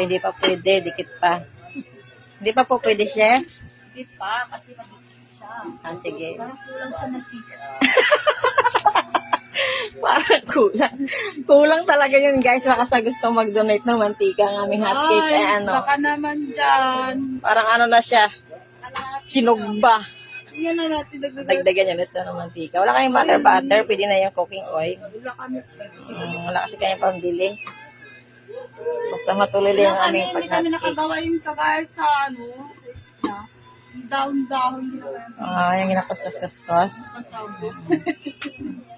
hindi pa pwede. Dikit pa. Hindi pa po pwede, chef? Dikit pa, kasi madikit siya. Ah, sige. Parang kulang sa mantika. Parang kulang. Kulang talaga yun, guys. Baka sa gusto mag-donate ng mantika ng aming hotcake. Eh, Guys, ano. baka naman dyan. Parang ano na siya. Sinugba. Yan na natin dagdagan. Dagdagan niya ulit ng mantika. Wala kayong butter. Pwede na yung cooking oil. Wala kami. Wala kasi kayong pambili. Basta matuloy lang ang aming Hindi kami pag-hotcake. nakagawa yung kagaya sa ano, sa isla. Yung dahon-dahon nila. Yung ginakos-kos-kos. Ang tawag.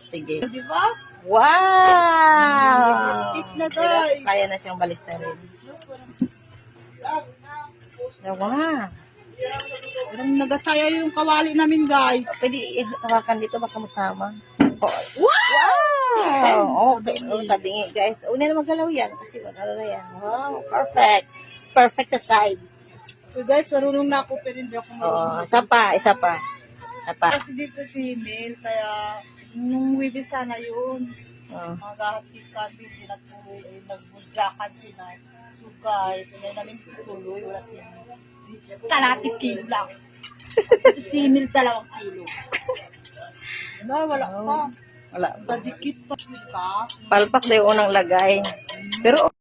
Sige. Di ba? Wow! Tip na, guys. Kaya na siyang baliktarin. Wow! Parang nagasaya yung kawali namin, guys. Pwede hawakan dito, baka masama. Oh. Wow! Oh, tabingi, guys. Una na magalaw yan kasi mag-ano na yan. Wow, perfect. Perfect sa side. So guys, marunong na ako pero hindi ako marunong. Oh, isa pa. Isa pa. Kasi dito si Mel, kaya nung Wibis sana yun, Oh. maghahatid kami, hindi nagtuloy, nagbudyakan sila. So guys, hindi namin tuloy, wala si Mel. Kalating kilo lang. Ito si Mel, 2 kilo. Wala pa. Wala. Dadikit pa. Palpak na yung unang lagay. Pero